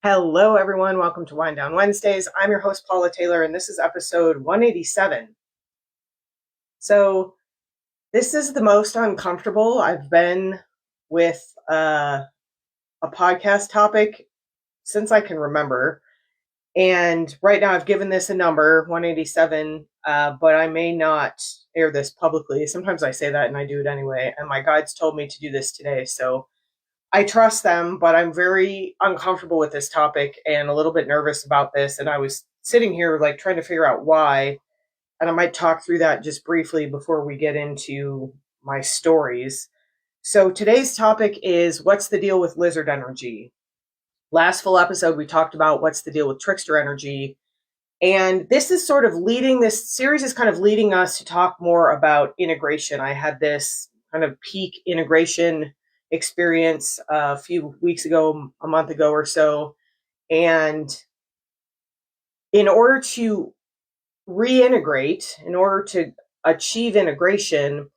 Hello, everyone. Welcome to Wind Down Wednesdays. I'm your host, Paula Taylor, and this is episode 187. So, this is the most uncomfortable I've been with a podcast topic since I can remember. And right now, I've given this a number, 187, but I may not air this publicly. Sometimes I say that and I do it anyway. And my guides told me to do this today. So, I trust them, but I'm very uncomfortable with this topic and a little bit nervous about this. And I was sitting here like trying to figure out why. And I might talk through that just briefly before we get into my stories. So today's topic is what's the deal with lizard energy? Last full episode, we talked about what's the deal with trickster energy. And this is sort of this series is kind of leading us to talk more about integration. I had this kind of peak integration experience a few weeks ago, a month ago or so. And in order to reintegrate, in order to achieve integration,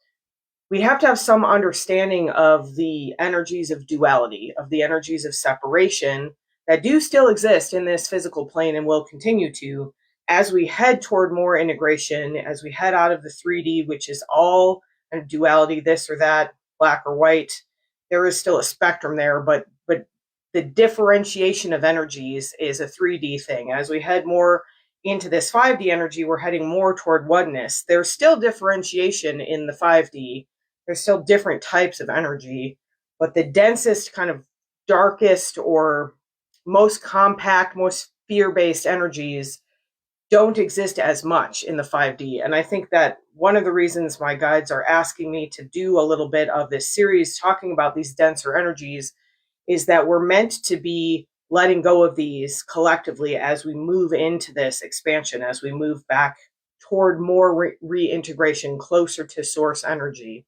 we have to have some understanding of the energies of duality, of the energies of separation that do still exist in this physical plane and will continue to as we head toward more integration, as we head out of the 3D, which is all kind of duality, this or that, black or white. There is still a spectrum there, but the differentiation of energies is a 3D thing. As we head more into this 5D energy, we're heading more toward oneness. There's still differentiation in the 5D. There's still different types of energy, but the densest, kind of darkest or most compact, most fear-based energies don't exist as much in the 5D. And I think that one of the reasons my guides are asking me to do a little bit of this series talking about these denser energies is that we're meant to be letting go of these collectively as we move into this expansion, as we move back toward more reintegration, closer to source energy.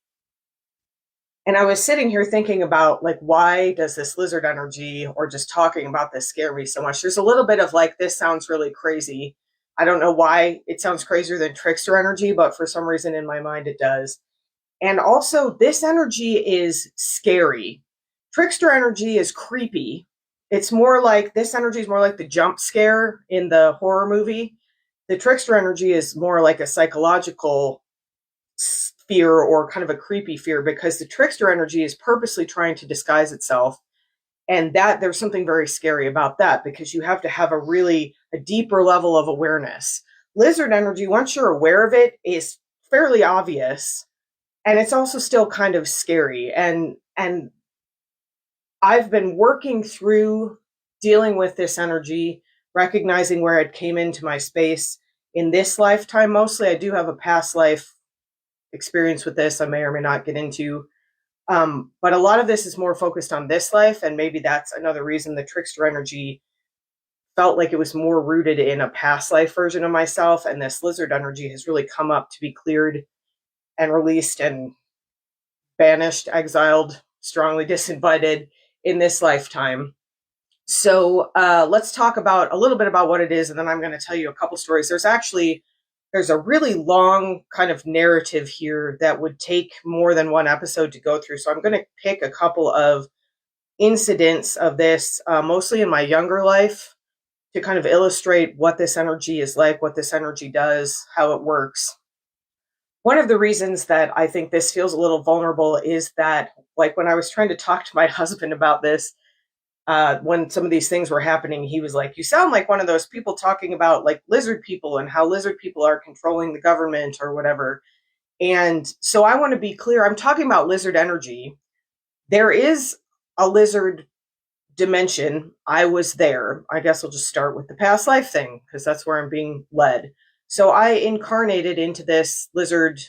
And I was sitting here thinking about, like, why does this lizard energy or just talking about this scare me so much? There's a little bit of like, this sounds really crazy. I don't know why it sounds crazier than trickster energy, but for some reason in my mind it does. And also, this energy is scary. Trickster energy is creepy. It's more like, this energy is more like the jump scare in the horror movie. The trickster energy is more like a psychological fear or kind of a creepy fear, because the trickster energy is purposely trying to disguise itself. And that there's something very scary about that, because you have to have a deeper level of awareness. Lizard energy, once you're aware of it, is fairly obvious, and it's also still kind of scary. And I've been working through dealing with this energy, recognizing where it came into my space in this lifetime. Mostly, I do have a past life experience with this I may or may not get into. But a lot of this is more focused on this life, and maybe that's another reason the trickster energy felt like it was more rooted in a past life version of myself, and this lizard energy has really come up to be cleared and released and banished, exiled, strongly disinvited in this lifetime. So let's talk about a little bit about what it is, and then I'm going to tell you a couple stories. There's a really long kind of narrative here that would take more than one episode to go through. So I'm going to pick a couple of incidents of this, mostly in my younger life, to kind of illustrate what this energy is like, what this energy does, how it works. One of the reasons that I think this feels a little vulnerable is that, like, when I was trying to talk to my husband about this, when some of these things were happening, he was like, you sound like one of those people talking about like lizard people and how lizard people are controlling the government or whatever. And so I want to be clear, I'm talking about lizard energy. There is a lizard dimension. I was there. I guess I'll just start with the past life thing, because that's where I'm being led. So I incarnated into this lizard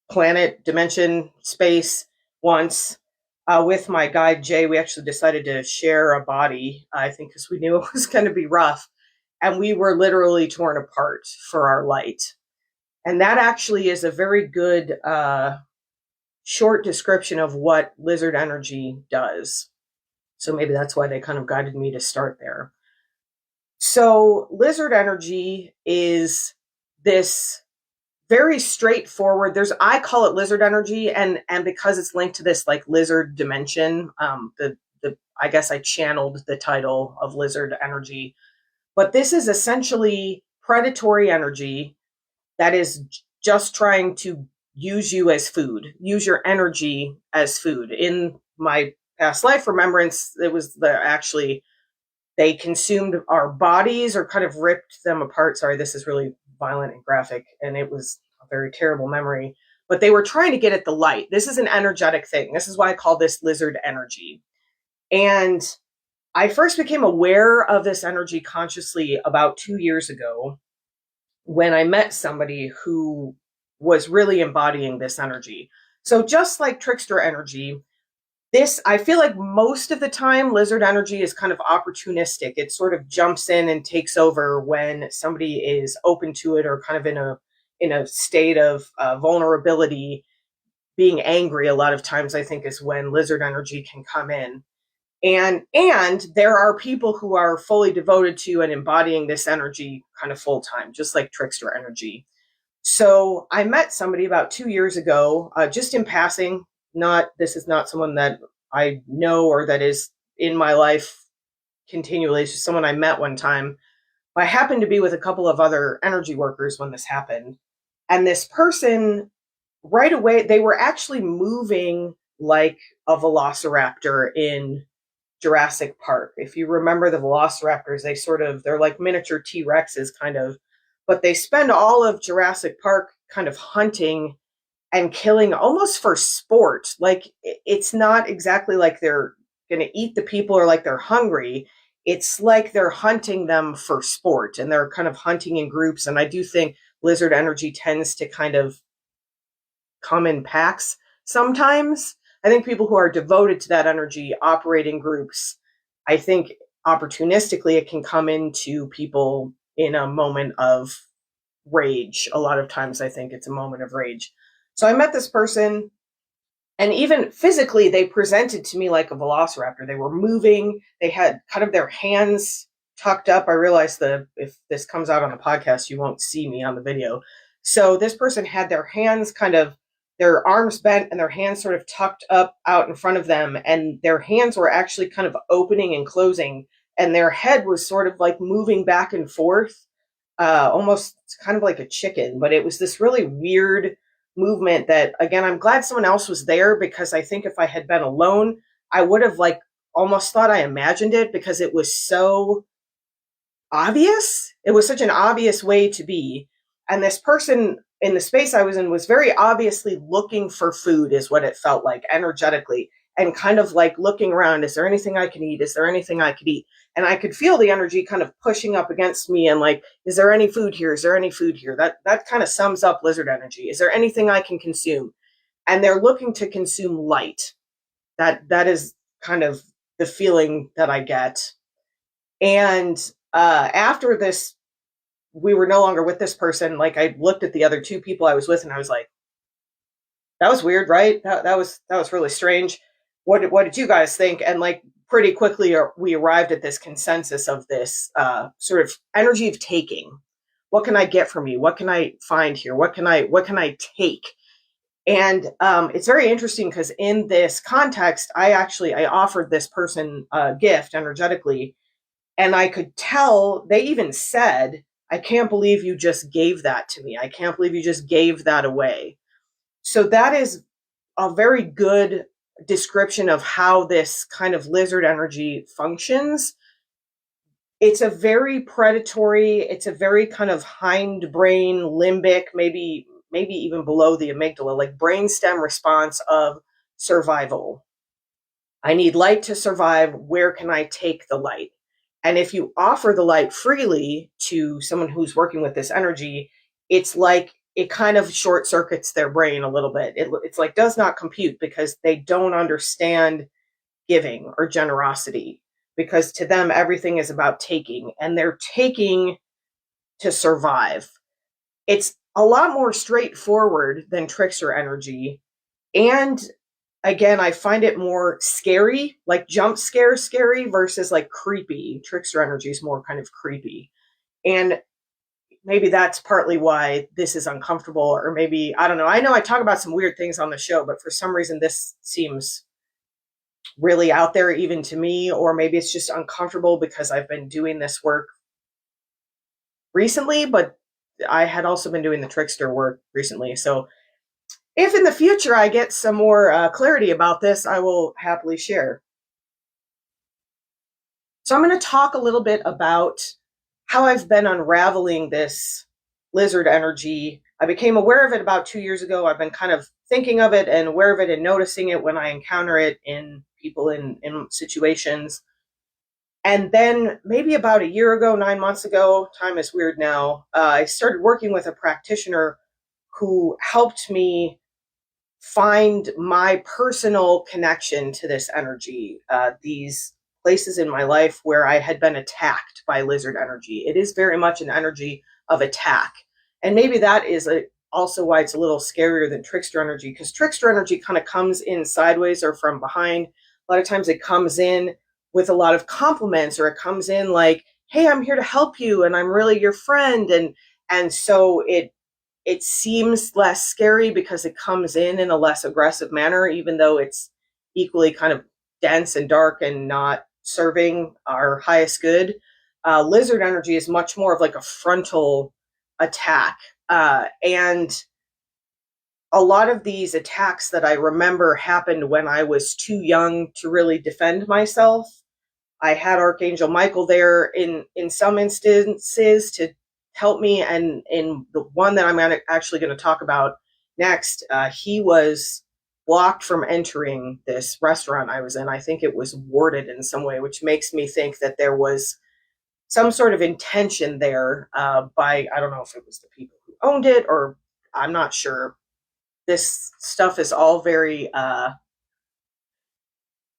planet, dimension, space once. With my guide, Jay, we actually decided to share a body, I think, because we knew it was going to be rough. And we were literally torn apart for our light. And that actually is a very good short description of what lizard energy does. So maybe that's why they kind of guided me to start there. So lizard energy is this very straightforward. I call it lizard energy, and because it's linked to this like lizard dimension, I guess I channeled the title of lizard energy. But this is essentially predatory energy that is just trying to use you as food, use your energy as food. In my past life remembrance, it was they consumed our bodies or kind of ripped them apart. Sorry, this is really violent and graphic, and it was a very terrible memory. But they were trying to get at the light. This is an energetic thing. This is why I call this lizard energy. And I first became aware of this energy consciously about 2 years ago when I met somebody who was really embodying this energy. So just like trickster energy, I feel like most of the time, lizard energy is kind of opportunistic. It sort of jumps in and takes over when somebody is open to it or kind of in a state of vulnerability. Being angry a lot of times, I think, is when lizard energy can come in. And there are people who are fully devoted to and embodying this energy kind of full time, just like trickster energy. So I met somebody about 2 years ago, just in passing. This is not someone that I know or that is in my life continually. It's just someone I met one time. I happened to be with a couple of other energy workers when this happened. And this person, right away, they were actually moving like a velociraptor in Jurassic Park. If you remember the velociraptors, they're like miniature T-Rexes kind of, but they spend all of Jurassic Park kind of hunting and killing almost for sport. Like it's not exactly like they're going to eat the people or like they're hungry. It's like they're hunting them for sport and they're kind of hunting in groups. And I do think lizard energy tends to kind of come in packs sometimes. I think people who are devoted to that energy operate in groups. I think opportunistically it can come into people in a moment of rage. A lot of times I think it's a moment of rage. So I met this person, and even physically they presented to me like a velociraptor. They were moving. They had kind of their hands tucked up. I realized that if this comes out on the podcast, you won't see me on the video. So this person had their hands their arms bent and their hands sort of tucked up out in front of them. And their hands were actually kind of opening and closing. And their head was sort of like moving back and forth, almost kind of like a chicken. But it was this really weird movement that, again, I'm glad someone else was there, because I think if I had been alone, I would have like almost thought I imagined it, because it was so obvious. It was such an obvious way to be. And this person in the space I was in was very obviously looking for food, is what it felt like energetically, and kind of like looking around. Is there anything I can eat? Is there anything I could eat? And I could feel the energy kind of pushing up against me and like, is there any food here? Is there any food here? That kind of sums up lizard energy. Is there anything I can consume? And they're looking to consume light. That is kind of the feeling that I get. And after this, we were no longer with this person. Like I looked at the other two people I was with and I was like, that was weird, right? That was really strange. What did you guys think? And like pretty quickly we arrived at this consensus of this sort of energy of taking. What can I get from you? What can I find here? What can I take? And it's very interesting because in this context, I offered this person a gift energetically, and I could tell they even said, I can't believe you just gave that to me. I can't believe you just gave that away. So that is a very good description of how this kind of lizard energy functions. It's a very predatory, it's a very kind of hindbrain, limbic, maybe even below the amygdala, like brainstem response of survival. I need light to survive. Where can I take the light? And if you offer the light freely to someone who's working with this energy, it's like it kind of short circuits their brain a little bit. It's like does not compute, because they don't understand giving or generosity, because to them everything is about taking, and they're taking to survive. It's a lot more straightforward than trickster energy. And again, I find it more scary, like jump scare scary versus like creepy. Trickster energy is more kind of creepy. And maybe that's partly why this is uncomfortable, or maybe, I don't know. I know I talk about some weird things on the show, but for some reason this seems really out there even to me, or maybe it's just uncomfortable because I've been doing this work recently, but I had also been doing the trickster work recently. So if in the future I get some more clarity about this, I will happily share. So I'm going to talk a little bit about how I've been unraveling this lizard energy. I became aware of it about 2 years ago. I've been kind of thinking of it and aware of it and noticing it when I encounter it in people in situations. And then maybe about a year ago, 9 months ago, time is weird now, I started working with a practitioner who helped me find my personal connection to this energy, these places in my life where I had been attacked by lizard energy. It is very much an energy of attack. And maybe that is also why it's a little scarier than trickster energy, because trickster energy kind of comes in sideways or from behind. A lot of times it comes in with a lot of compliments, or it comes in like, hey, I'm here to help you and I'm really your friend. And so it seems less scary because it comes in a less aggressive manner, even though it's equally kind of dense and dark and not serving our highest good. Lizard energy is much more of like a frontal attack. And a lot of these attacks that I remember happened when I was too young to really defend myself. I had Archangel Michael there in some instances to help me, and in the one that I'm actually going to talk about next, he was blocked from entering this restaurant I was in. I think it was warded in some way, which makes me think that there was some sort of intention there by, I don't know if it was the people who owned it, or I'm not sure. This stuff is all very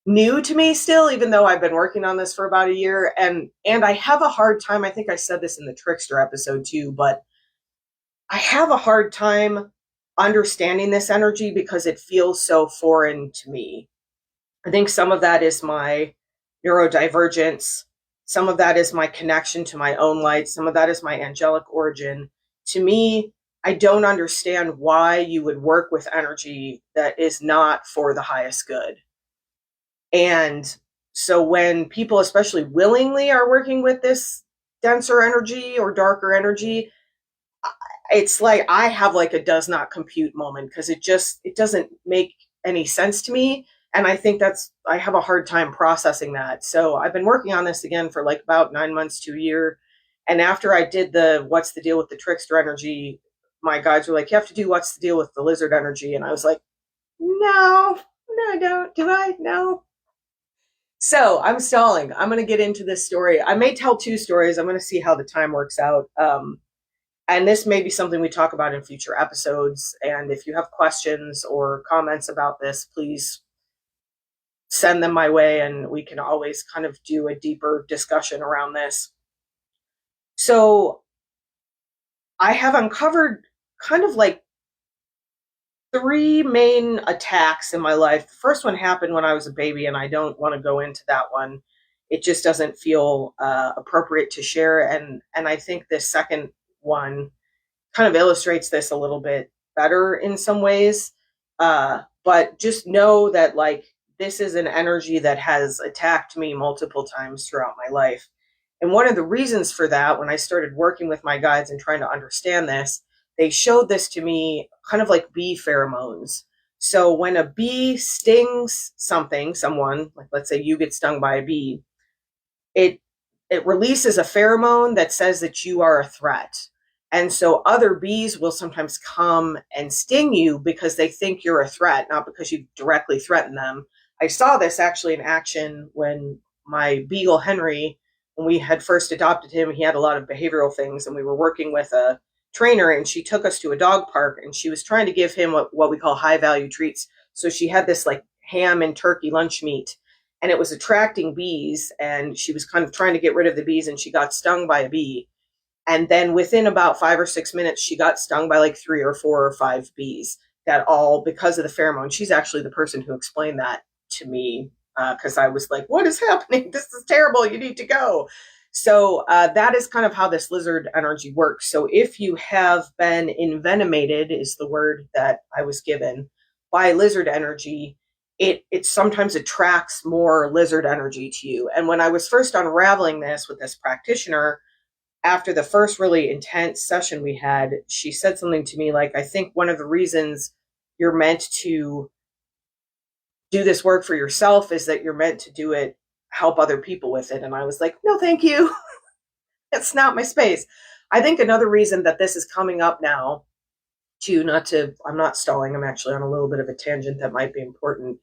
new to me still, even though I've been working on this for about a year. And I have a hard time, I think I said this in the trickster episode too, but I have a hard time understanding this energy because it feels so foreign to me. I think some of that is my neurodivergence, some of that is my connection to my own light, some of that is my angelic origin. To me, I don't understand why you would work with energy that is not for the highest good. And so when people, especially willingly, are working with this denser energy or darker energy, it's like I have like a does not compute moment, because it doesn't make any sense to me. And I think I have a hard time processing that. So I've been working on this again for like about 9 months to a year. And after I did the what's the deal with the trickster energy, my guides were like, you have to do what's the deal with the lizard energy. And I was like, no, I don't. Do I? No. So I'm stalling. I'm going to get into this story. I may tell two stories. I'm going to see how the time works out. And this may be something we talk about in future episodes. And if you have questions or comments about this, please send them my way, and we can always kind of do a deeper discussion around this. So I have uncovered kind of like three main attacks in my life. The first one happened when I was a baby, and I don't want to go into that one. It just doesn't feel appropriate to share. And I think this second one kind of illustrates this a little bit better in some ways. But just know that like this is an energy that has attacked me multiple times throughout my life. And one of the reasons for that, when I started working with my guides and trying to understand this, they showed this to me kind of like bee pheromones. So when a bee stings someone, like let's say you get stung by a bee, it releases a pheromone that says that you are a threat. And so other bees will sometimes come and sting you because they think you're a threat, not because you directly threaten them. I saw this actually in action when my beagle Henry, when we had first adopted him, he had a lot of behavioral things, and we were working with a trainer, and she took us to a dog park, and she was trying to give him what we call high value treats. So she had this like ham and turkey lunch meat, and it was attracting bees, and she was kind of trying to get rid of the bees, and she got stung by a bee. And then within about 5 or 6 minutes, she got stung by like 3 or 4 or 5 bees, that all because of the pheromone. She's actually the person who explained that to me, because I was like, what is happening? This is terrible. You need to go. So that is kind of how this lizard energy works. So if you have been envenomated, is the word that I was given, by lizard energy, it sometimes attracts more lizard energy to you. And when I was first unraveling this with this practitioner, after the first really intense session we had, she said something to me like, I think one of the reasons you're meant to do this work for yourself is that you're meant to do it, help other people with it. And I was like, no, thank you. That's not my space. I think another reason that this is coming up now, I'm not stalling, I'm actually on a little bit of a tangent that might be important.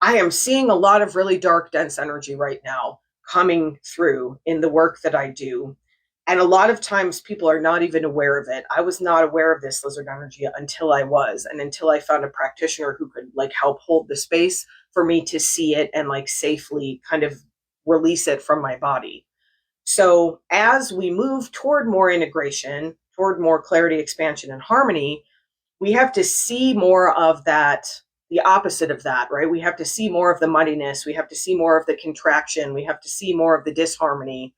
I am seeing a lot of really dark, dense energy right now coming through in the work that I do. And a lot of times people are not even aware of it. I was not aware of this lizard energy until I was, and until I found a practitioner who could like help hold the space for me to see it and like safely kind of release it from my body. So as we move toward more integration, toward more clarity, expansion, and harmony, we have to see more of that, the opposite of that, right? We have to see more of the muddiness. We have to see more of the contraction. We have to see more of the disharmony.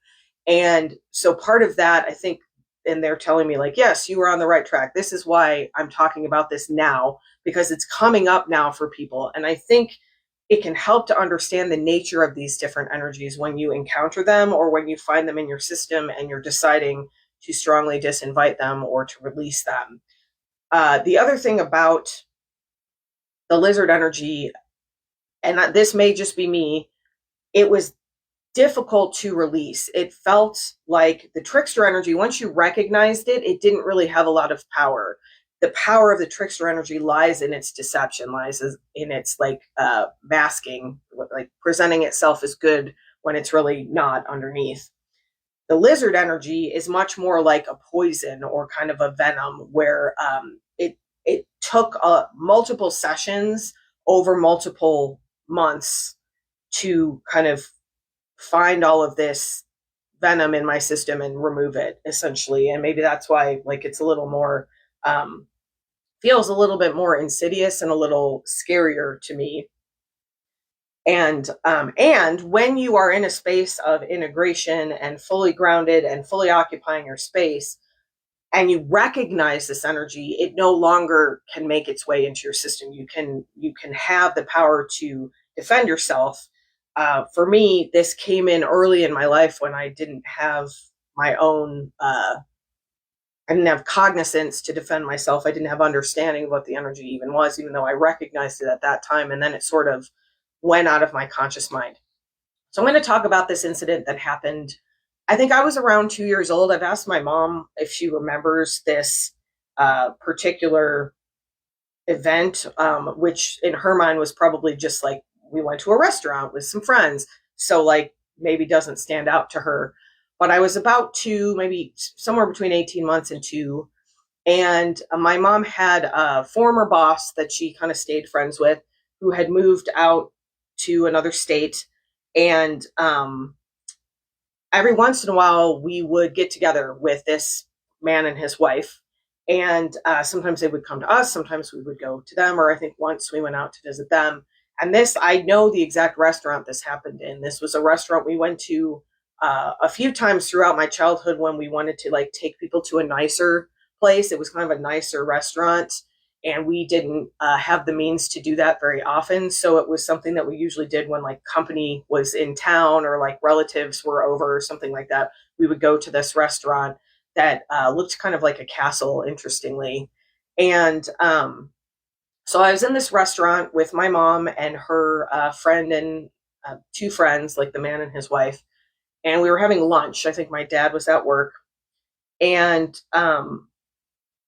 And so part of that, I think, and they're telling me like, yes, you were on the right track. This is why I'm talking about this now, because it's coming up now for people. And I think it can help to understand the nature of these different energies when you encounter them or when you find them in your system and you're deciding to strongly disinvite them or to release them. The other thing about the lizard energy, and this may just be me, it was difficult to release. It felt like the trickster energy, once you recognized it, it didn't really have a lot of power. The power of the trickster energy lies in its deception, lies in its like masking, like presenting itself as good when it's really not underneath. The lizard energy is much more like a poison or kind of a venom, where it took multiple sessions over multiple months to kind of find all of this venom in my system and remove it, essentially. And maybe that's why like it's a little more feels a little bit more insidious and a little scarier to me. And when you are in a space of integration and fully grounded and fully occupying your space, and you recognize this energy, it no longer can make its way into your system. You can have the power to defend yourself. For me, this came in early in my life when I didn't have my own, I didn't have cognizance to defend myself. I didn't have understanding of what the energy even was, even though I recognized it at that time. And then it sort of went out of my conscious mind. So I'm going to talk about this incident that happened. I think I was around 2 years old. I've asked my mom if she remembers this particular event, which in her mind was probably just like, we went to a restaurant with some friends. So like maybe doesn't stand out to her. But I was about 2, maybe somewhere between 18 months and 2. And my mom had a former boss that she kind of stayed friends with who had moved out to another state. And every once in a while, we would get together with this man and his wife. And sometimes they would come to us. Sometimes we would go to them. Or I think once we went out to visit them. And this, I know the exact restaurant this happened in. This was a restaurant we went to a few times throughout my childhood when we wanted to like take people to a nicer place. It was kind of a nicer restaurant, and we didn't have the means to do that very often. So it was something that we usually did when like company was in town or like relatives were over or something like that. We would go to this restaurant that looked kind of like a castle, interestingly. And so I was in this restaurant with my mom and her friend and 2 friends, like the man and his wife. And we were having lunch. I think my dad was at work. And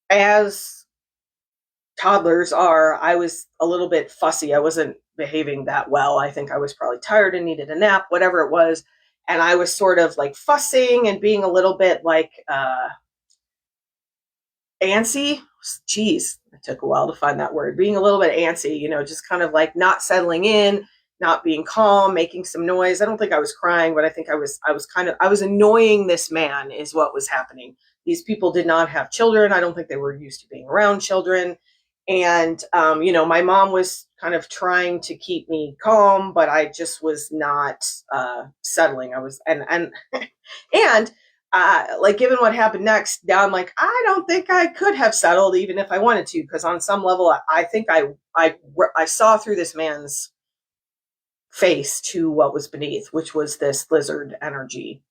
as toddlers are, I was a little bit fussy. I wasn't behaving that well. I think I was probably tired and needed a nap, whatever it was. And I was sort of like fussing and being a little bit like antsy. Geez, it took a while to find that word. Being a little bit antsy, just kind of like not settling in, not being calm, making some noise. I don't think I was crying, but I think I was annoying this man is what was happening. These people did not have children. I don't think they were used to being around children. And, my mom was kind of trying to keep me calm, but I just was not settling. I was, and like given what happened next, now I'm like, I don't think I could have settled even if I wanted to, because on some level, I think I saw through this man's face to what was beneath, which was this lizard energy.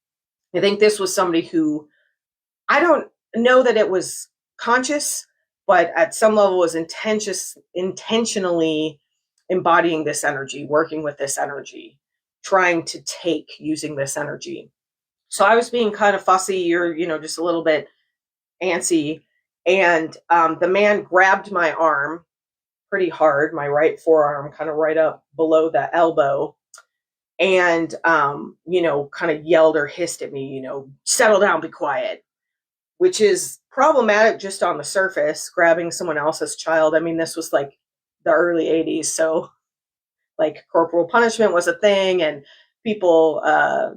I think this was somebody who, I don't know that it was conscious, but at some level was intentionally embodying this energy, working with this energy, trying to take using this energy. So I was being kind of fussy or, just a little bit antsy. And the man grabbed my arm pretty hard, my right forearm, kind of right up below the elbow, and kind of yelled or hissed at me, settle down, be quiet, which is problematic just on the surface, grabbing someone else's child. I mean, this was like the early 80s, so like corporal punishment was a thing, and people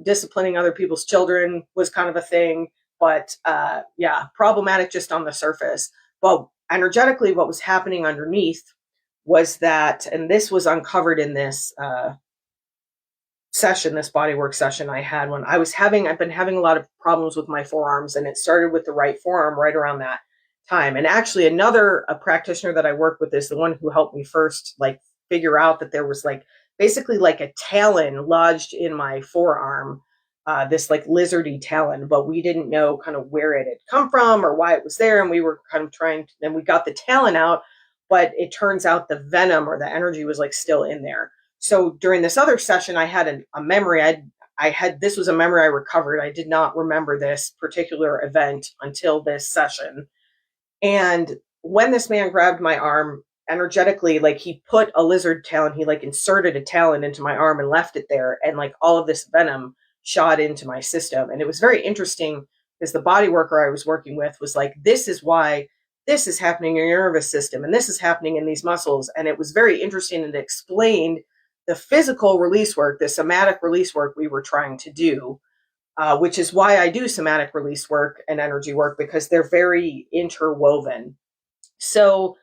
disciplining other people's children was kind of a thing. But yeah, problematic just on the surface. But energetically, what was happening underneath was that, and this was uncovered in this session, this bodywork session I had when I've been having a lot of problems with my forearms, and it started with the right forearm right around that time. And actually a practitioner that I work with is the one who helped me first, like, figure out that there was like basically like a talon lodged in my forearm, this like lizardy talon, but we didn't know kind of where it had come from or why it was there. And we were kind of and we got the talon out, but it turns out the venom or the energy was like still in there. So during this other session, I had a memory. This was a memory I recovered. I did not remember this particular event until this session. And when this man grabbed my arm energetically, like he put a lizard talon, he like inserted a talon into my arm and left it there. And like all of this venom shot into my system. And it was very interesting because the body worker I was working with was like, this is why this is happening in your nervous system. And this is happening in these muscles. And it was very interesting, and it explained the physical release work, the somatic release work we were trying to do, which is why I do somatic release work and energy work, because they're very interwoven. So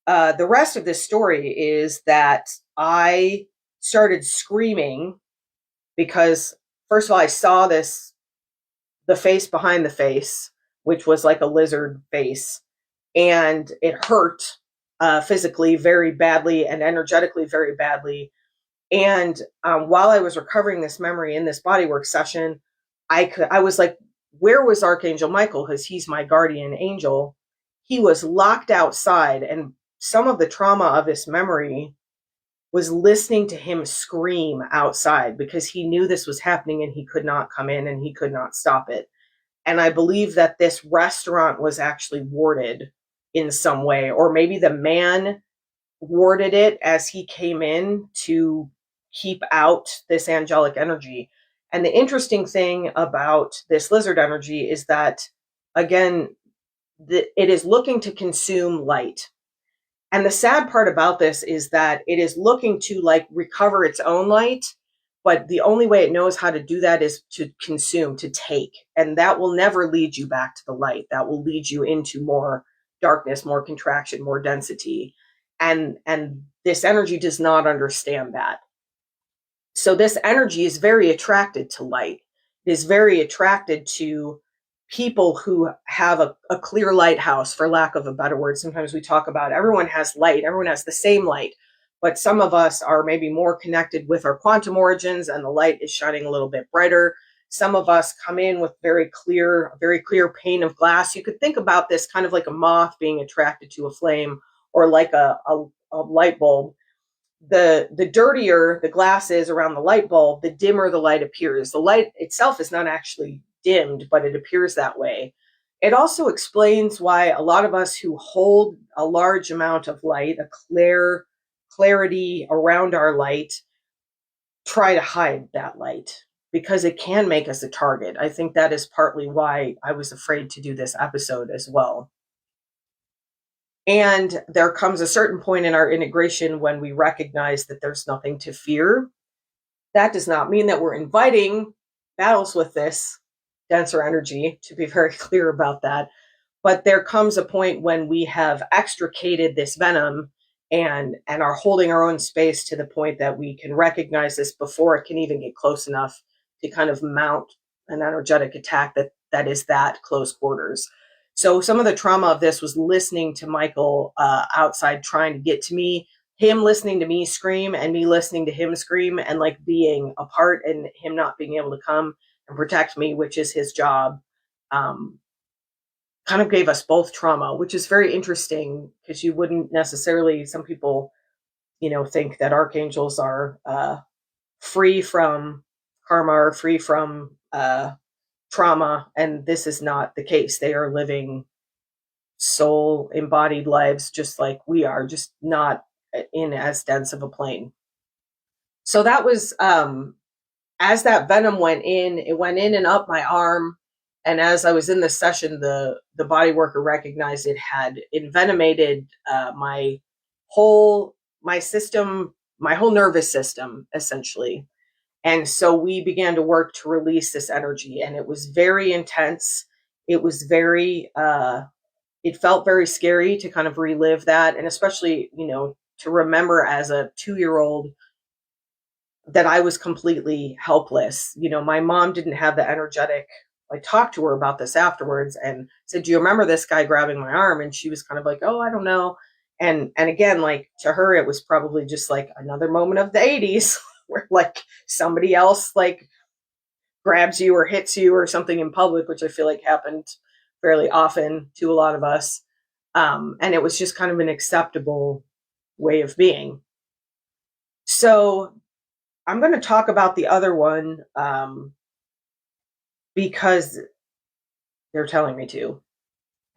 the rest of this story is that I started screaming because, first of all, I saw the face behind the face, which was like a lizard face, and it hurt physically very badly and energetically very badly. And while I was recovering this memory in this bodywork session, I was like, where was Archangel Michael? Because he's my guardian angel. He was locked outside, and some of the trauma of this memory was listening to him scream outside because he knew this was happening and he could not come in and he could not stop it. And I believe that this restaurant was actually warded in some way, or maybe the man warded it as he came in to keep out this angelic energy. And the interesting thing about this lizard energy is that, again, it is looking to consume light. And the sad part about this is that it is looking to like recover its own light, but the only way it knows how to do that is to consume, to take. And that will never lead you back to the light. That will lead you into more darkness, more contraction, more density. And this energy does not understand that. So this energy is very attracted to light. It is very attracted to people who have a clear lighthouse, for lack of a better word. Sometimes we talk about everyone has light, everyone has the same light, but some of us are maybe more connected with our quantum origins and the light is shining a little bit brighter. Some of us come in with very clear pane of glass. You could think about this kind of like a moth being attracted to a flame, or like a light bulb. The dirtier the glass is around the light bulb, the dimmer the light appears. The light itself is not actually dimmed, but it appears that way. It also explains why a lot of us who hold a large amount of light, a clarity around our light, try to hide that light because it can make us a target. I think that is partly why I was afraid to do this episode as well. And there comes a certain point in our integration when we recognize that there's nothing to fear. That does not mean that we're inviting battles with this denser energy, to be very clear about that. But there comes a point when we have extricated this venom and are holding our own space to the point that we can recognize this before it can even get close enough to kind of mount an energetic attack that is that close quarters. So some of the trauma of this was listening to Michael outside trying to get to me, him listening to me scream and me listening to him scream and like being apart and him not being able to come and protect me, which is his job, um, kind of gave us both trauma, which is very interesting because you wouldn't necessarily, some people, think that archangels are free from karma or free from trauma. And this is not the case. They are living soul embodied lives just like we are, just not in as dense of a plane. So that was, as that venom went in, it went in and up my arm. And as I was in the session, the body worker recognized it had envenomated my whole my system, my whole nervous system, essentially. And so we began to work to release this energy, and it was very intense. It was very, it felt very scary to kind of relive that, and especially, to remember as a 2-year-old that I was completely helpless. My mom didn't have the energetic. I talked to her about this afterwards and said, "Do you remember this guy grabbing my arm?" And she was kind of like, "Oh, I don't know." And again, like to her, it was probably just like another moment of the 80s where like somebody else like grabs you or hits you or something in public, which I feel like happened fairly often to a lot of us. And it was just kind of an acceptable way of being. So I'm going to talk about the other one because they're telling me to.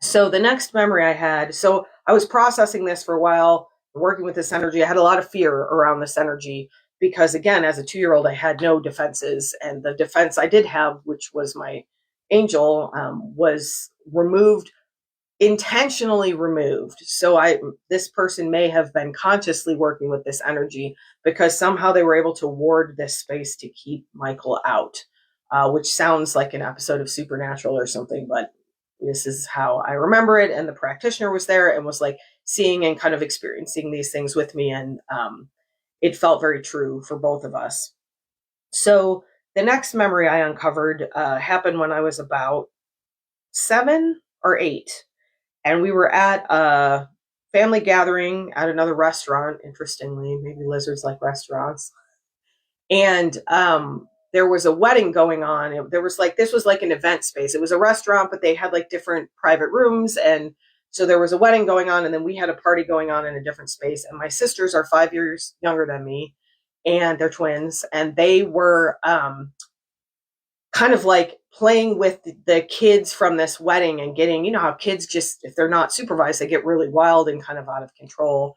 So the next memory I had, so I was processing this for a while, working with this energy. I had a lot of fear around this energy because, again, as a 2-year-old, I had no defenses. And the defense I did have, which was my angel, was removed, intentionally removed. So this person may have been consciously working with this energy because somehow they were able to ward this space to keep Michael out, which sounds like an episode of Supernatural or something, but this is how I remember it. And the practitioner was there and was like seeing and kind of experiencing these things with me. And it felt very true for both of us. So the next memory I uncovered happened when I was about 7 or 8. And we were at a family gathering at another restaurant. Interestingly, maybe lizards like restaurants. And there was a wedding going on. This was like an event space. It was a restaurant, but they had like different private rooms. And so there was a wedding going on, and then we had a party going on in a different space. And my sisters are 5 years younger than me, and they're twins. And they were kind of like playing with the kids from this wedding and getting, how kids just, if they're not supervised, they get really wild and kind of out of control.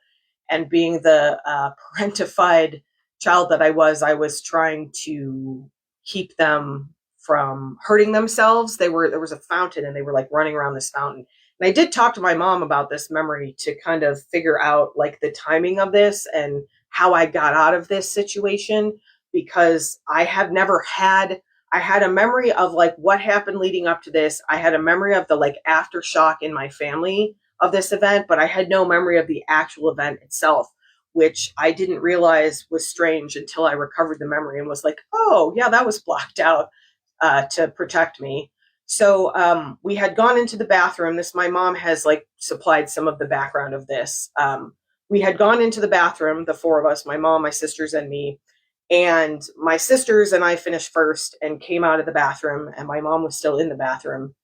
And being the parentified child that I was trying to keep them from hurting themselves. There was a fountain and they were like running around this fountain. And I did talk to my mom about this memory to kind of figure out like the timing of this and how I got out of this situation, because I had a memory of like what happened leading up to this. I had a memory of the like aftershock in my family of this event, but I had no memory of the actual event itself, which I didn't realize was strange until I recovered the memory and was like, oh yeah, that was blocked out to protect me. So we had gone into the bathroom. My mom has like supplied some of the background of this. We had gone into the bathroom, the 4 of us, my mom, my sisters, and me. And my sisters and I finished first and came out of the bathroom, and my mom was still in the bathroom.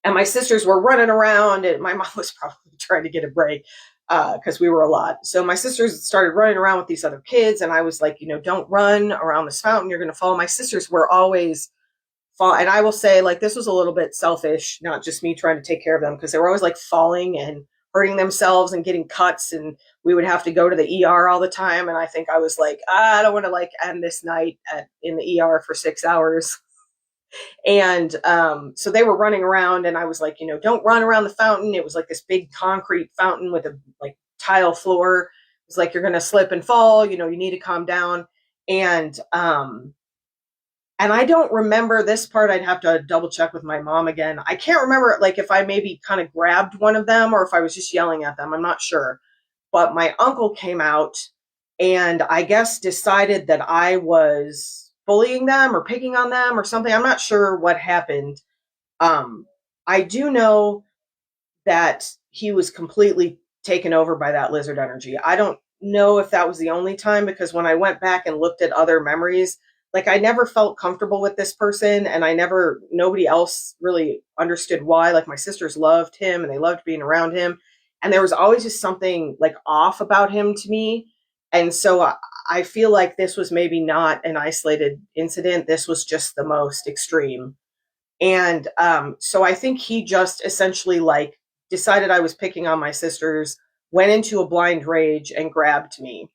And my sisters were running around, and my mom was probably trying to get a break because we were a lot. So my sisters started running around with these other kids, and I was like, don't run around this fountain. You're going to fall. My sisters were always fall. And I will say, like, this was a little bit selfish, not just me trying to take care of them, because they were always like falling and hurting themselves and getting cuts, and we would have to go to the ER all the time. And I think I was like, I don't want to like end this night in the ER for 6 hours. And so they were running around, and I was like, don't run around the fountain. It was like this big concrete fountain with a like tile floor. It was like, you're going to slip and fall, you need to calm down. And I don't remember this part. I'd have to double check with my mom again. I can't remember like if I maybe kind of grabbed one of them or if I was just yelling at them. I'm not sure. But my uncle came out and I guess decided that I was bullying them or picking on them or something. I'm not sure what happened. I do know that he was completely taken over by that lizard energy. I don't know if that was the only time, because when I went back and looked at other memories, like I never felt comfortable with this person, and nobody else really understood why. Like my sisters loved him and they loved being around him. And there was always just something like off about him to me. And so I feel like this was maybe not an isolated incident. This was just the most extreme. And so I think he just essentially like decided I was picking on my sisters, went into a blind rage and grabbed me.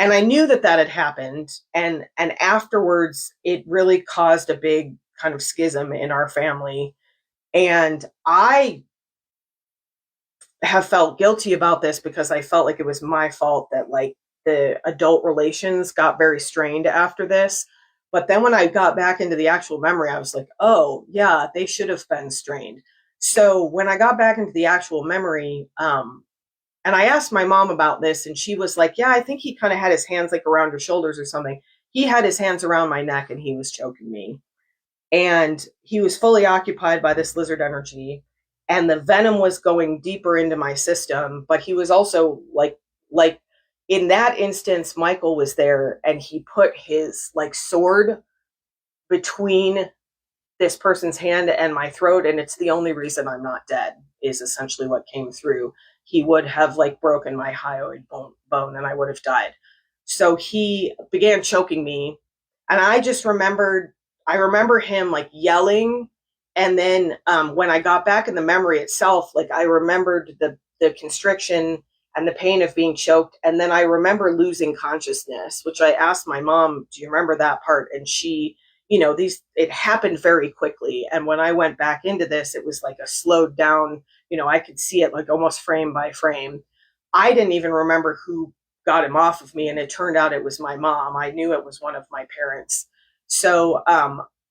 And I knew that that had happened. And afterwards, it really caused a big kind of schism in our family. And I have felt guilty about this because I felt like it was my fault that like the adult relations got very strained after this. But then when I got back into the actual memory, I was like, oh, yeah, they should have been strained. So when I got back into the actual memory, and I asked my mom about this, and she was like, yeah, I think he kind of had his hands like around her shoulders or something. He had his hands around my neck and he was choking me. And he was fully occupied by this lizard energy. And the venom was going deeper into my system. But he was also like in that instance, Michael was there and he put his like sword between this person's hand and my throat, and it's the only reason I'm not dead, is essentially what came through. He would have like broken my hyoid bone and I would have died. So he began choking me, and I remember him like yelling. And then when I got back in the memory itself, like I remembered the constriction and the pain of being choked. And then I remember losing consciousness, which I asked my mom, do you remember that part? And she, it happened very quickly. And when I went back into this, it was like a slowed down, I could see it like almost frame by frame. I didn't even remember who got him off of me. And it turned out it was my mom. I knew it was one of my parents. So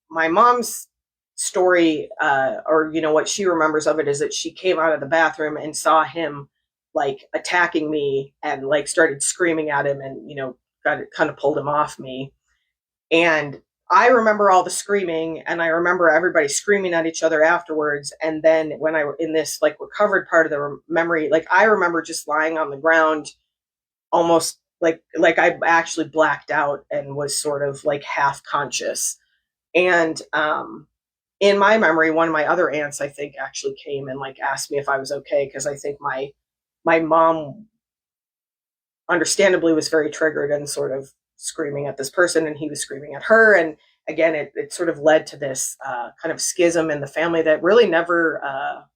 my mom's story, or what she remembers of it, is that she came out of the bathroom and saw him like attacking me and like started screaming at him, and got it, kind of pulled him off me. And I remember all the screaming, and I remember everybody screaming at each other afterwards. And then when I were in this like recovered part of the memory, like I remember just lying on the ground, almost like I actually blacked out and was sort of like half conscious. And in my memory, one of my other aunts, I think, actually came and like asked me if I was okay, because I think my mom understandably was very triggered and sort of screaming at this person, and he was screaming at her. And again, it sort of led to this kind of schism in the family that really never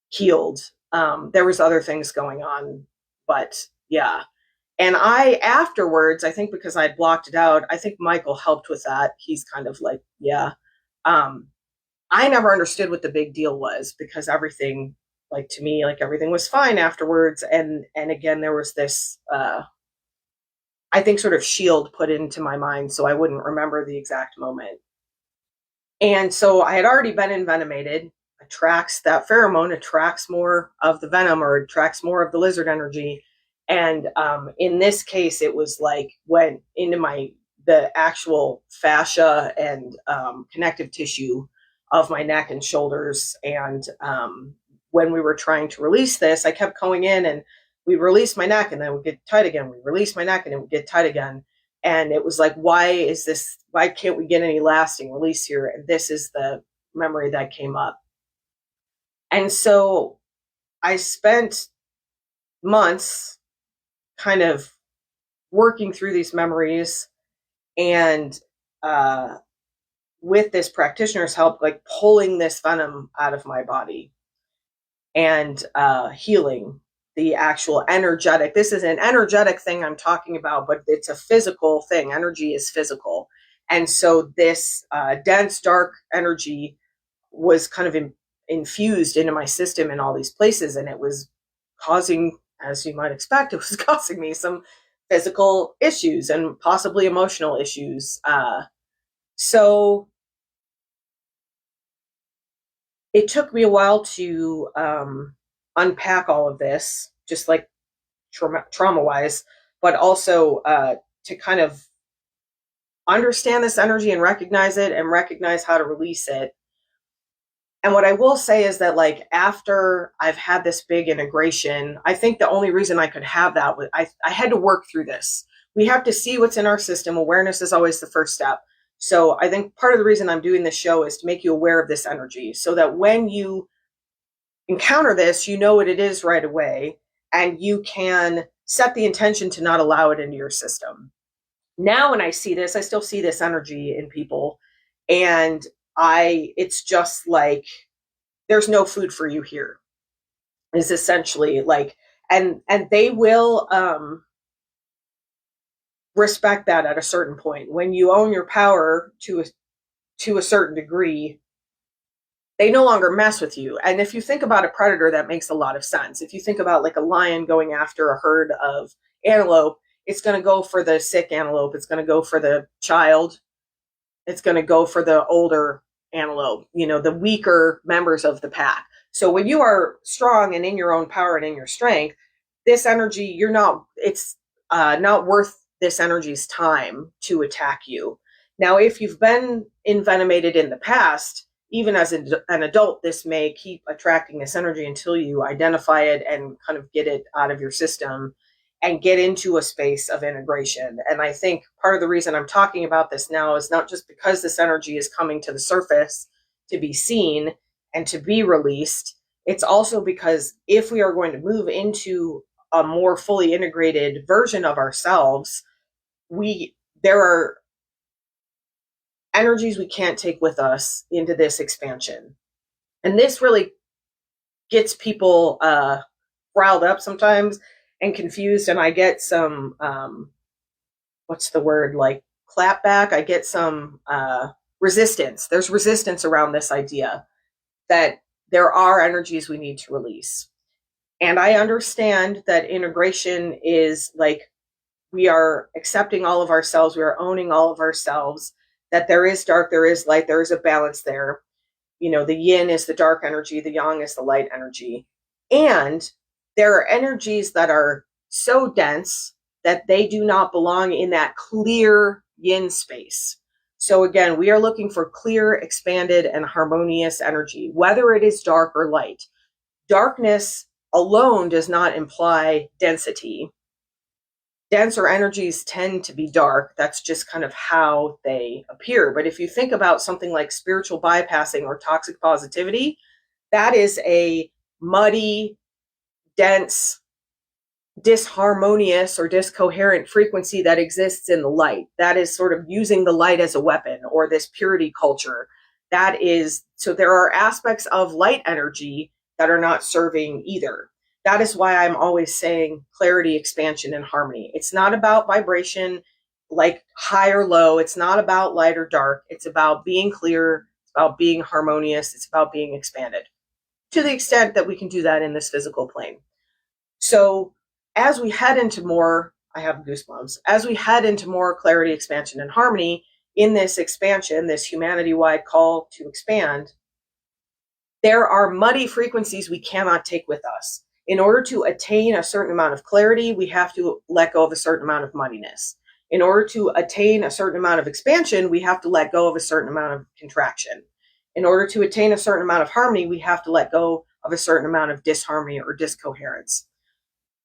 healed. There was other things going on, but yeah. And afterwards, I think because I'd blocked it out, I think Michael helped with that. He's kind of like, yeah. I never understood what the big deal was, because everything, like to me, like everything was fine afterwards. And again, there was this, I think, sort of shield put into my mind so I wouldn't remember the exact moment. And so I had already been envenomated. That pheromone attracts more of the venom, or attracts more of the lizard energy. And in this case, it was like went into the actual fascia and connective tissue of my neck and shoulders. And when we were trying to release this, I kept going in, and we release my neck and then it would get tight again. We release my neck and it would get tight again. And it was like, why can't we get any lasting release here? And this is the memory that came up. And so I spent months kind of working through these memories, and with this practitioner's help, like pulling this venom out of my body and healing the actual energetic. This is an energetic thing I'm talking about, but it's a physical thing. Energy is physical. And so this dense, dark energy was kind of infused into my system in all these places. And it was causing, as you might expect, it was causing me some physical issues and possibly emotional issues. So it took me a while to unpack all of this, just like trauma-wise, but also to kind of understand this energy and recognize it, and recognize how to release it. And what I will say is that, like, after I've had this big integration, I think the only reason I could have that was I had to work through this. We have to see what's in our system. Awareness is always the first step. So I think part of the reason I'm doing this show is to make you aware of this energy so that when you encounter this, you know what it is right away, and you can set the intention to not allow it into your system. Now, when I see this, I still see this energy in people, and it's just like, there's no food for you here, is essentially like, and they will respect that at a certain point. When you own your power to a certain degree, they no longer mess with you. And if you think about a predator, that makes a lot of sense. If you think about like a lion going after a herd of antelope, it's going to go for the sick antelope. It's going to go for the child. It's going to go for the older antelope, the weaker members of the pack. So when you are strong and in your own power and in your strength, this energy, it's not worth this energy's time to attack you. Now, if you've been envenomated in the past, even as an adult, this may keep attracting this energy until you identify it and kind of get it out of your system and get into a space of integration. And I think part of the reason I'm talking about this now is not just because this energy is coming to the surface to be seen and to be released. It's also because if we are going to move into a more fully integrated version of ourselves, there are energies we can't take with us into this expansion. And this really gets people riled up sometimes and confused, and I get some what's the word, like clapback. I get some resistance. There's resistance around this idea that there are energies we need to release. And I understand that integration is like, we are accepting all of ourselves, we are owning all of ourselves, that there is dark, there is light, there is a balance there. The yin is the dark energy, the yang is the light energy. And there are energies that are so dense that they do not belong in that clear yin space. So again, we are looking for clear, expanded, and harmonious energy, whether it is dark or light. Darkness alone does not imply density. Denser energies tend to be dark. That's just kind of how they appear. But if you think about something like spiritual bypassing or toxic positivity, that is a muddy, dense, disharmonious or discoherent frequency that exists in the light. That is sort of using the light as a weapon, or this purity culture. So there are aspects of light energy that are not serving either. That is why I'm always saying clarity, expansion, and harmony. It's not about vibration, like high or low. It's not about light or dark. It's about being clear. It's about being harmonious. It's about being expanded, to the extent that we can do that in this physical plane. So as we head into more, I have goosebumps, as we head into more clarity, expansion, and harmony in this expansion, this humanity-wide call to expand, there are muddy frequencies we cannot take with us. In order to attain a certain amount of clarity, we have to let go of a certain amount of muddiness. In order to attain a certain amount of expansion, we have to let go of a certain amount of contraction. In order to attain a certain amount of harmony, we have to let go of a certain amount of disharmony or discoherence.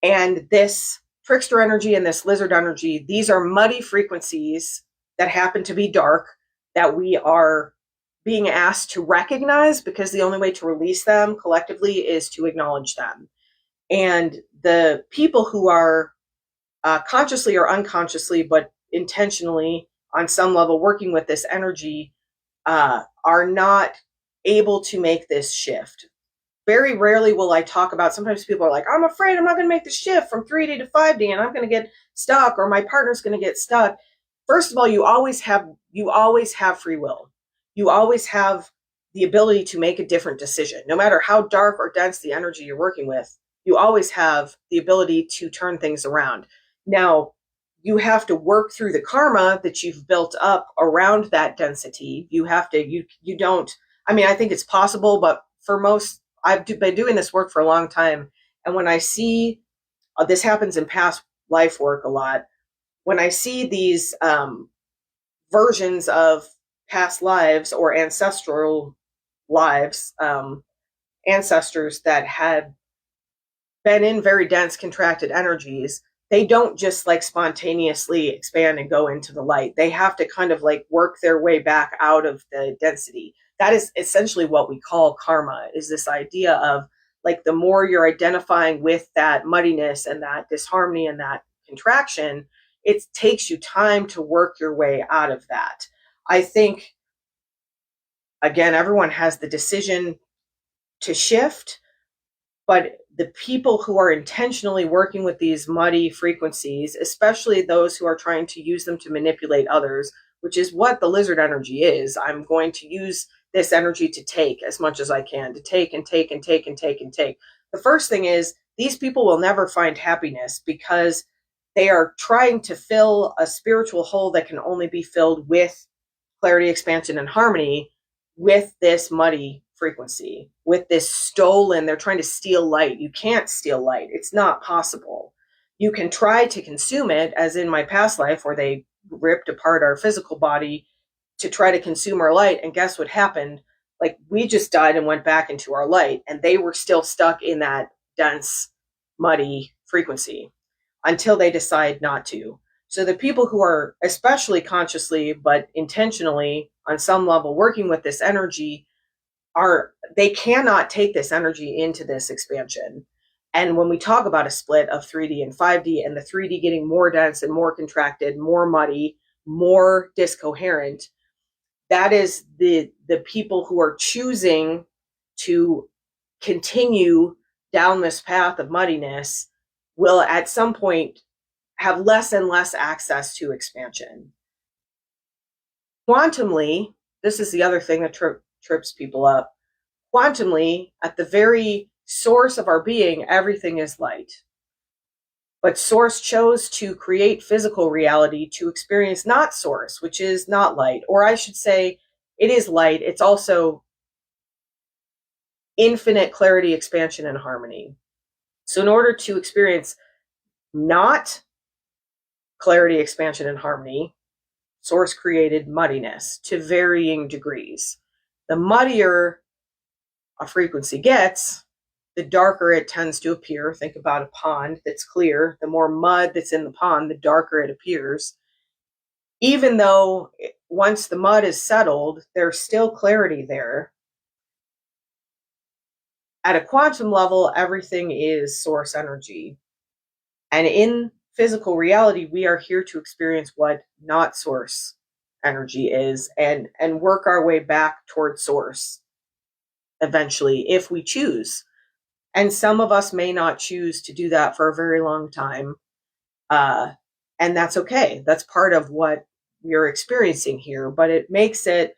And this trickster energy and this lizard energy, these are muddy frequencies that happen to be dark, that we are being asked to recognize, because the only way to release them collectively is to acknowledge them. And the people who are consciously or unconsciously, but intentionally on some level working with this energy, are not able to make this shift. Very rarely will I talk about, sometimes people are like, I'm afraid I'm not going to make the shift from 3D to 5D and I'm going to get stuck, or my partner's going to get stuck. First of all, you always have free will. You always have the ability to make a different decision. No matter how dark or dense the energy you're working with, you always have the ability to turn things around. Now, you have to work through the karma that you've built up around that density. You have to, you don't, I mean, I think it's possible, but for most, I've been doing this work for a long time. And when I see, this happens in past life work a lot, when I see these versions of past lives or ancestral lives, ancestors that had been in very dense contracted energies, they don't just like spontaneously expand and go into the light. They have to kind of like work their way back out of the density. That is essentially what we call karma, is this idea of like the more you're identifying with that muddiness and that disharmony and that contraction, it takes you time to work your way out of that. I think, again, everyone has the decision to shift, but the people who are intentionally working with these muddy frequencies, especially those who are trying to use them to manipulate others, which is what the lizard energy is. I'm going to use this energy to take as much as I can, to take and take and take and take and take. The first thing is, these people will never find happiness because they are trying to fill a spiritual hole that can only be filled with clarity, expansion, and harmony, with this muddy frequency, with this stolen, they're trying to steal light. You can't steal light. It's not possible. You can try to consume it, as in my past life where they ripped apart our physical body to try to consume our light. And guess what happened? Like, we just died and went back into our light, and they were still stuck in that dense, muddy frequency until they decide not to. So the people who are especially consciously but intentionally on some level working with this energy they cannot take this energy into this expansion. And when we talk about a split of 3D and 5D, and the 3D getting more dense and more contracted, more muddy, more discoherent, that is the people who are choosing to continue down this path of muddiness will at some point have less and less access to expansion. Quantumly, this is the other thing that trips people up. Quantumly, at the very source of our being, everything is light. But Source chose to create physical reality to experience not Source, which is not light. Or I should say, it is light. It's also infinite clarity, expansion, and harmony. So in order to experience not clarity, expansion, and harmony, Source created muddiness to varying degrees. The muddier a frequency gets, the darker it tends to appear. Think about a pond that's clear. The more mud that's in the pond, the darker it appears. Even though once the mud is settled, there's still clarity there. At a quantum level, everything is source energy. And in physical reality, we are here to experience what not source energy is, and work our way back toward source eventually, if we choose. And some of us may not choose to do that for a very long time. And that's okay. That's part of what we're experiencing here, but it makes it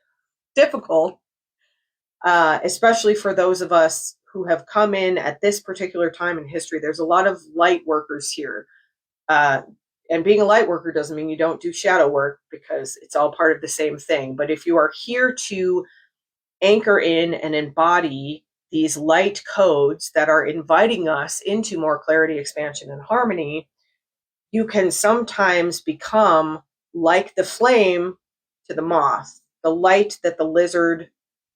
difficult, especially for those of us who have come in at this particular time in history. There's a lot of light workers here. And being a light worker doesn't mean you don't do shadow work, because it's all part of the same thing. But if you are here to anchor in and embody these light codes that are inviting us into more clarity, expansion, and harmony, you can sometimes become like the flame to the moth, the light that the lizard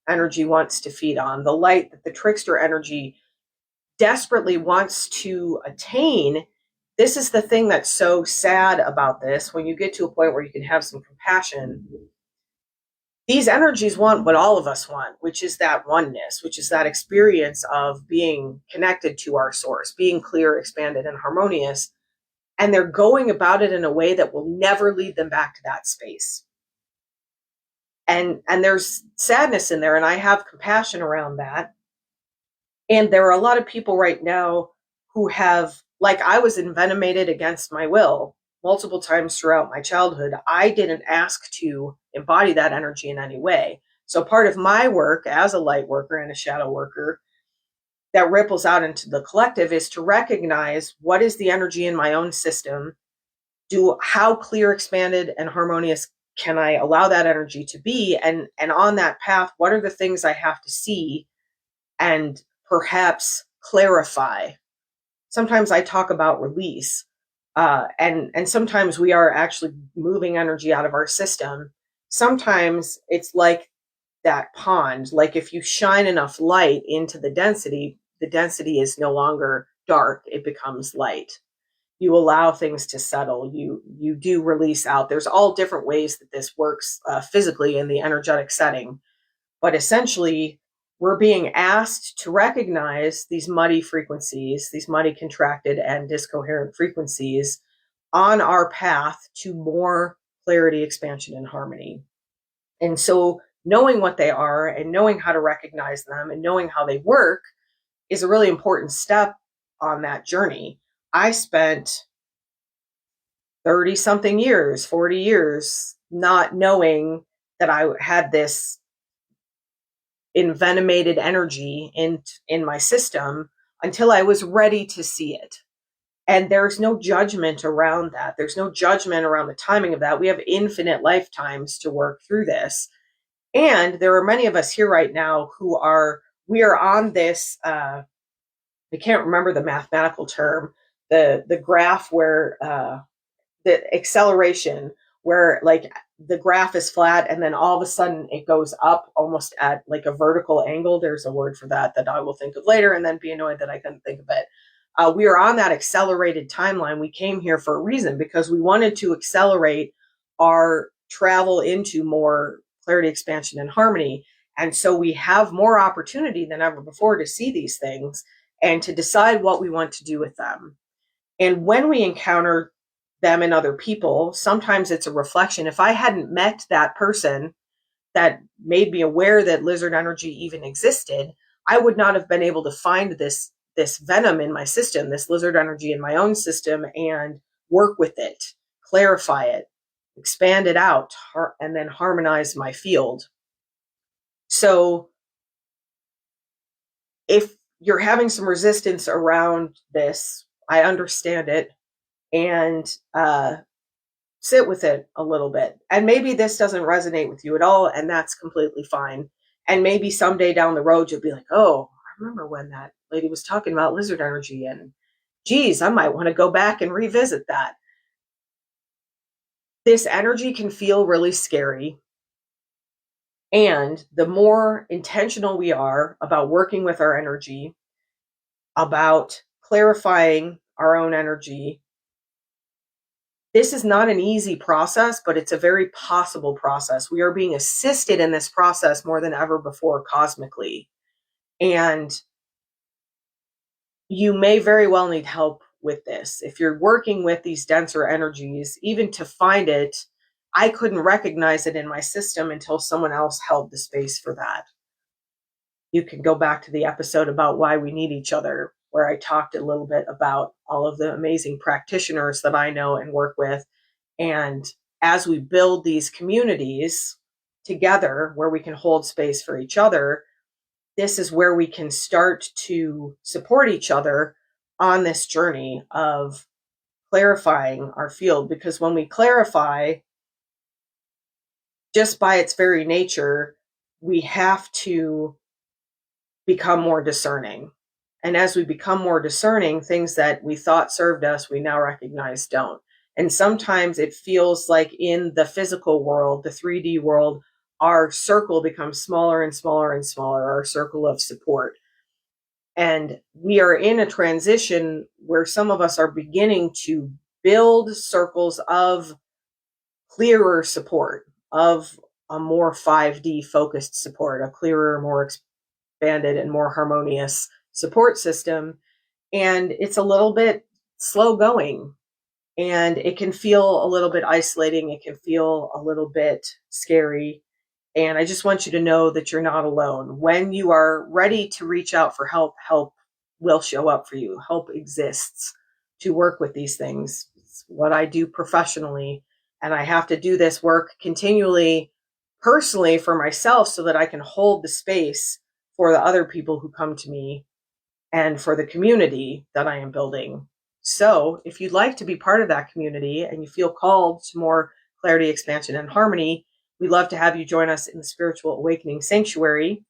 energy wants to feed on, the light that the trickster energy desperately wants to attain. This is the thing that's so sad about this. When you get to a point where you can have some compassion, these energies want what all of us want, which is that oneness, which is that experience of being connected to our source, being clear, expanded, and harmonious. And they're going about it in a way that will never lead them back to that space. And there's sadness in there, and I have compassion around that. And there are a lot of people right now who have, like, I was envenomated against my will multiple times throughout my childhood. I didn't ask to embody that energy in any way. So part of my work as a light worker and a shadow worker that ripples out into the collective is to recognize what is the energy in my own system, how clear, expanded, and harmonious can I allow that energy to be, and on that path, what are the things I have to see and perhaps clarify. Sometimes I talk about release, and sometimes we are actually moving energy out of our system. Sometimes it's like that pond. Like if you shine enough light into the density is no longer dark, it becomes light. You allow things to settle. You do release out. There's all different ways that this works physically in the energetic setting, but essentially we're being asked to recognize these muddy frequencies, these muddy, contracted, and discoherent frequencies on our path to more clarity, expansion, and harmony. And so knowing what they are and knowing how to recognize them and knowing how they work is a really important step on that journey. I spent 30 something years, 40 years, not knowing that I had this envenomated energy in my system until I was ready to see it. And there's no judgment around that. There's no judgment around the timing of that. We have infinite lifetimes to work through this. And there are many of us here right now we are on this, I can't remember the mathematical term, the graph where, the acceleration where like the graph is flat and then all of a sudden it goes up almost at like a vertical angle. There's a word for that I will think of later and then be annoyed that I couldn't think of it. We are on that accelerated timeline. We came here for a reason because we wanted to accelerate our travel into more clarity, expansion, and harmony. And so we have more opportunity than ever before to see these things and to decide what we want to do with them. And when we encounter them in other people, sometimes it's a reflection. If I hadn't met that person that made me aware that lizard energy even existed, I would not have been able to find this venom in my system, this lizard energy in my own system, and work with it, clarify it, expand it out, and then harmonize my field. So if you're having some resistance around this, I understand it, and sit with it a little bit. And maybe this doesn't resonate with you at all, and that's completely fine. And maybe someday down the road, you'll be like, oh, I remember when that lady was talking about lizard energy, and geez, I might want to go back and revisit that. This energy can feel really scary. And the more intentional we are about working with our energy, about clarifying our own energy, this is not an easy process, but it's a very possible process. We are being assisted in this process more than ever before cosmically. And you may very well need help with this. If you're working with these denser energies, even to find it, I couldn't recognize it in my system until someone else held the space for that. You can go back to the episode about why we need each other, where I talked a little bit about all of the amazing practitioners that I know and work with. And as we build these communities together where we can hold space for each other, this is where we can start to support each other on this journey of clarifying our field. Because when we clarify, just by its very nature, we have to become more discerning. And as we become more discerning, things that we thought served us, we now recognize don't. And sometimes it feels like in the physical world, the 3D world, our circle becomes smaller and smaller and smaller, our circle of support. And we are in a transition where some of us are beginning to build circles of clearer support, of a more 5D focused support, a clearer, more expanded, and more harmonious support system. And it's a little bit slow going, and it can feel a little bit isolating. It can feel a little bit scary. And I just want you to know that you're not alone. When you are ready to reach out for help, help will show up for you. Help exists to work with these things. It's what I do professionally. And I have to do this work continually, personally for myself, so that I can hold the space for the other people who come to me and for the community that I am building. So if you'd like to be part of that community and you feel called to more clarity, expansion, and harmony, we'd love to have you join us in the Spiritual Awakening Sanctuary.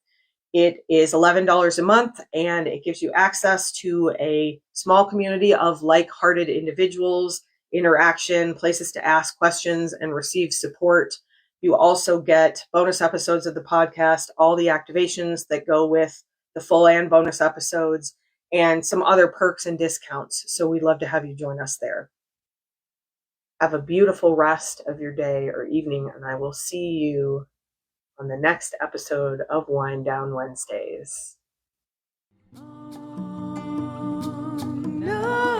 It is $11 a month, and it gives you access to a small community of like-hearted individuals, interaction, places to ask questions and receive support. You also get bonus episodes of the podcast, all the activations that go with the full and bonus episodes, and some other perks and discounts. So we'd love to have you join us there. Have a beautiful rest of your day or evening, and I will see you on the next episode of Wind Down Wednesdays. No.